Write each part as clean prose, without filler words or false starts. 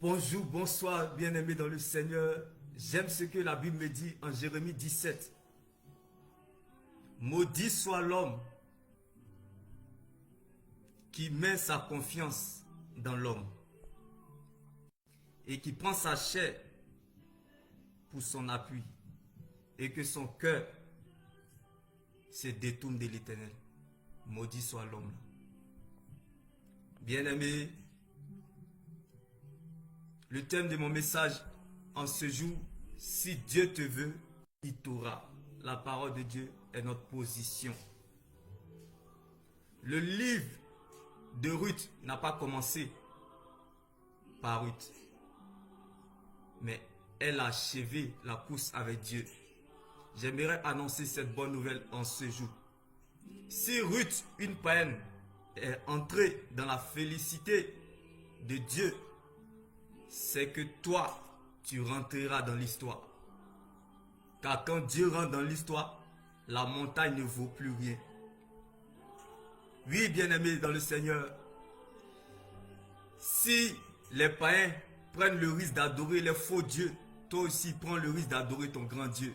Bonjour, bonsoir, bien-aimés dans le Seigneur. J'aime ce que la Bible me dit en Jérémie 17. Maudit soit l'homme qui met sa confiance dans l'homme et qui prend sa chair pour son appui et que son cœur se détourne de l'Éternel. Maudit soit l'homme. Bien-aimés, le thème de mon message en ce jour, si Dieu te veut, il t'aura. La parole de Dieu est notre position. Le livre de Ruth n'a pas commencé par Ruth, mais elle a achevé la course avec Dieu. J'aimerais annoncer cette bonne nouvelle en ce jour. Si Ruth, une païenne, est entrée dans la félicité de Dieu, c'est que toi, tu rentreras dans l'histoire. Car quand Dieu rentre dans l'histoire, la montagne ne vaut plus rien. Oui, bien-aimés dans le Seigneur, si les païens prennent le risque d'adorer les faux dieux, toi aussi prends le risque d'adorer ton grand Dieu.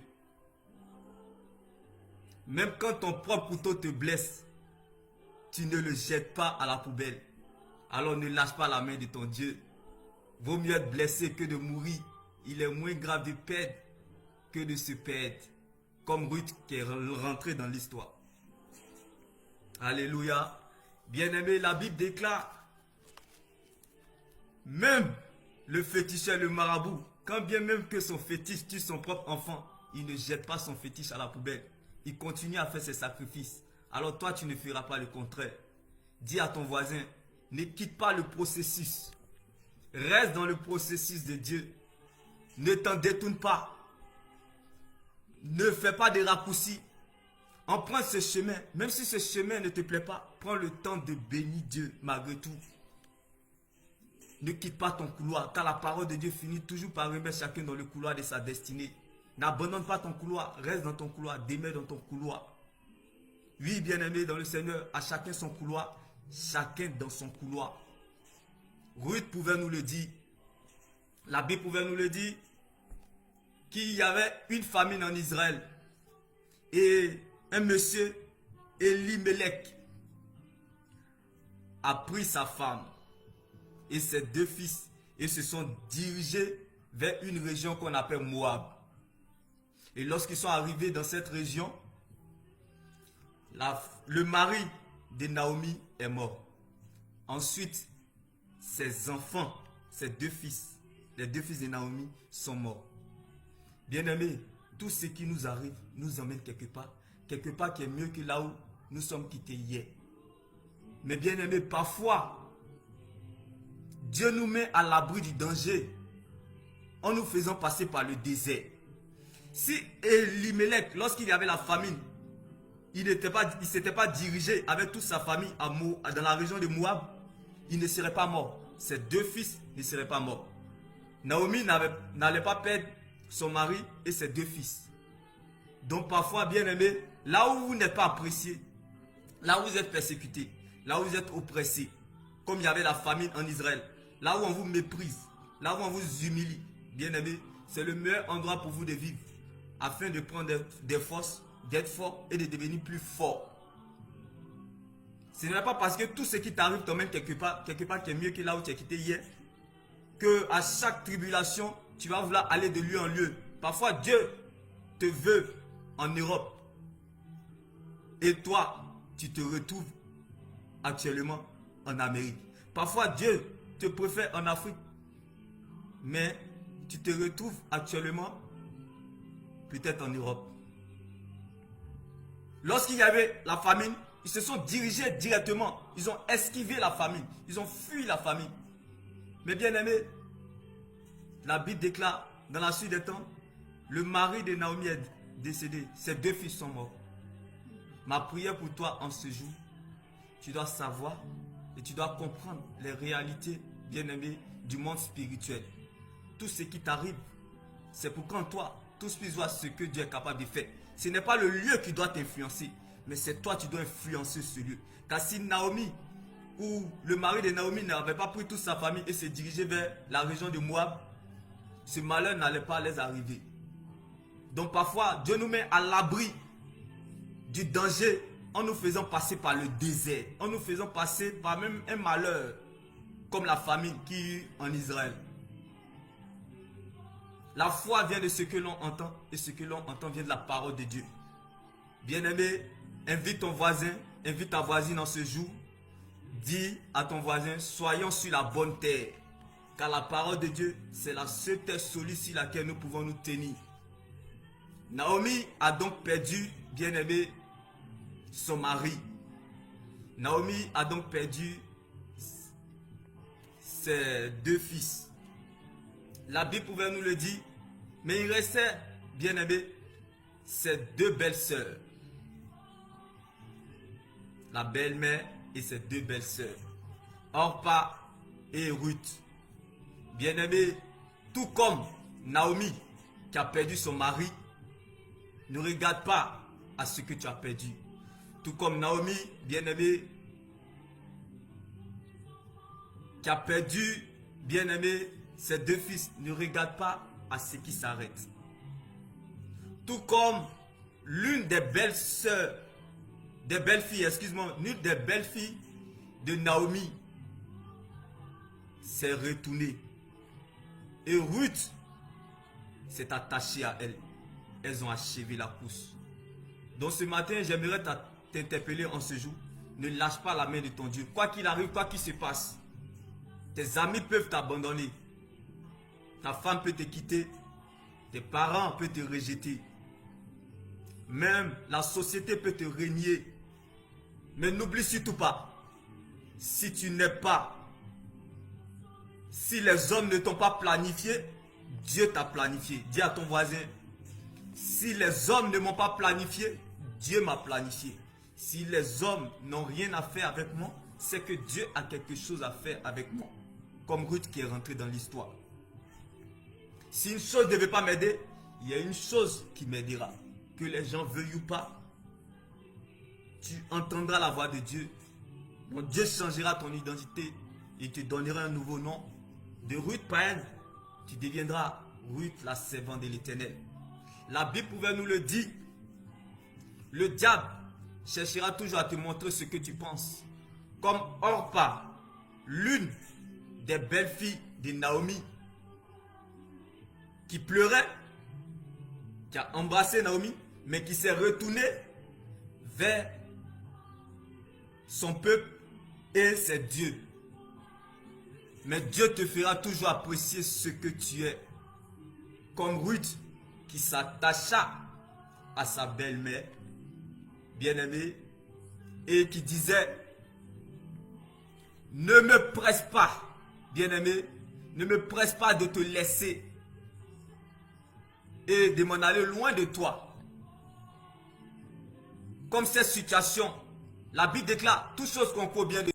Même quand ton propre couteau te blesse, tu ne le jettes pas à la poubelle. Alors ne lâche pas la main de ton Dieu. Vaut mieux être blessé que de mourir. Il est moins grave de perdre que de se perdre. Comme Ruth qui est rentrée dans l'histoire. Alléluia. Bien-aimé, la Bible déclare, même le féticheur, le marabout, quand bien même que son fétiche tue son propre enfant, il ne jette pas son fétiche à la poubelle. Il continue à faire ses sacrifices. Alors toi, tu ne feras pas le contraire. Dis à ton voisin, ne quitte pas le processus. Reste dans le processus de Dieu. Ne t'en détourne pas. Ne fais pas de raccourcis. Emprunte ce chemin. Même si ce chemin ne te plaît pas, prends le temps de bénir Dieu malgré tout. Ne quitte pas ton couloir, car la parole de Dieu finit toujours par remettre chacun dans le couloir de sa destinée. N'abandonne pas ton couloir. Reste dans ton couloir. Demeure dans ton couloir. Oui, bien-aimé dans le Seigneur, à chacun son couloir. Chacun dans son couloir. Ruth pouvait nous le dire. La Bible pouvait nous le dire. Qu'il y avait une famine en Israël. Et un monsieur, Elimelech, a pris sa femme et ses deux fils et se sont dirigés vers une région qu'on appelle Moab. Et lorsqu'ils sont arrivés dans cette région, le mari de Naomi est mort. Ensuite, ses enfants, ses deux fils, les deux fils de Naomi sont morts. Bien-aimés, tout ce qui nous arrive nous emmène quelque part qui est mieux que là où nous sommes quittés hier. Mais bien-aimés, parfois, Dieu nous met à l'abri du danger en nous faisant passer par le désert. Si Elimelech, lorsqu'il y avait la famine, il ne s'était pas dirigé avec toute sa famille dans la région de Moab, il ne serait pas mort. Ses deux fils ne seraient pas morts. Naomi n'allait pas perdre son mari et ses deux fils. Donc parfois, bien aimé, là où vous n'êtes pas apprécié, là où vous êtes persécuté, là où vous êtes oppressé, comme il y avait la famine en Israël, là où on vous méprise, là où on vous humilie, bien aimé, c'est le meilleur endroit pour vous de vivre, afin de prendre des forces, d'être fort et de devenir plus fort. Ce n'est pas parce que tout ce qui t'arrive t'emmène quelque part qui est mieux que là où tu as quitté hier, que à chaque tribulation, tu vas vouloir aller de lieu en lieu. Parfois, Dieu te veut en Europe. Et toi, tu te retrouves actuellement en Amérique. Parfois, Dieu te préfère en Afrique. Mais tu te retrouves actuellement peut-être en Europe. Lorsqu'il y avait la famine, ils se sont dirigés directement. Ils ont esquivé la famine. Ils ont fui la famine. Mais bien aimé, la Bible déclare, dans la suite des temps, le mari de Naomi est décédé. Ses deux fils sont morts. Ma prière pour toi en ce jour, tu dois savoir et tu dois comprendre les réalités, bien aimé, du monde spirituel. Tout ce qui t'arrive, c'est pour qu'en toi, tous puissent voir ce que Dieu est capable de faire. Ce n'est pas le lieu qui doit t'influencer, mais c'est toi qui dois influencer ce lieu. Car si Naomi où le mari de Naomi n'avait pas pris toute sa famille et s'est dirigé vers la région de Moab, ce malheur n'allait pas les arriver. Donc parfois, Dieu nous met à l'abri du danger en nous faisant passer par le désert, en nous faisant passer par même un malheur, comme la famine qui y eut en Israël. La foi vient de ce que l'on entend, et ce que l'on entend vient de la parole de Dieu. Bien-aimé, invite ton voisin, invite ta voisine en ce jour. Dis à ton voisin, soyons sur la bonne terre. Car la parole de Dieu, c'est la seule terre solide sur laquelle nous pouvons nous tenir. Naomi a donc perdu, bien-aimé, son mari. Naomi a donc perdu ses 2 fils. La Bible pouvait nous le dire, mais il restait, bien-aimé, ses 2 belles-sœurs. La belle-mère et ses 2 belles-sœurs, Orpa et Ruth. Bien-aimé, tout comme Naomi qui a perdu son mari, ne regarde pas à ce que tu as perdu. Tout comme Naomi, bien-aimé, qui a perdu, bien-aimé, ses 2 fils, ne regarde pas à ce qui s'arrête. Tout comme l'une des belles sœurs, des belles filles, excuse-moi, l'une des belles filles de Naomi s'est retournée. Et Ruth s'est attachée à elle. Elles ont achevé la course. Donc ce matin, j'aimerais t'interpeller en ce jour. Ne lâche pas la main de ton Dieu. Quoi qu'il arrive, quoi qu'il se passe. Tes amis peuvent t'abandonner. Ta femme peut te quitter. Tes parents peuvent te rejeter. Même la société peut te régner. Mais n'oublie surtout pas. Si tu n'es pas, si les hommes ne t'ont pas planifié, Dieu t'a planifié. Dis à ton voisin, si les hommes ne m'ont pas planifié, Dieu m'a planifié. Si les hommes n'ont rien à faire avec moi, c'est que Dieu a quelque chose à faire avec moi. Comme Ruth qui est rentrée dans l'histoire. Si une chose ne veut pas m'aider, il y a une chose qui m'aidera. Que les gens veuillent ou pas, tu entendras la voix de Dieu. Donc Dieu changera ton identité et te donnera un nouveau nom. De Ruth païenne, tu deviendras Ruth, la servante de l'Éternel. La Bible pouvait nous le dire. Le diable cherchera toujours à te montrer ce que tu penses. Comme Orpa, l'une des belles filles de Naomi, qui pleurait, qui a embrassé Naomi, mais qui s'est retournée vers son peuple et ses dieux. Mais Dieu te fera toujours apprécier ce que tu es. Comme Ruth qui s'attacha à sa belle-mère, bien-aimée, et qui disait, ne me presse pas, bien-aimé, ne me presse pas de te laisser et de m'en aller loin de toi. Comme cette situation, la Bible déclare, toutes choses concourent bien de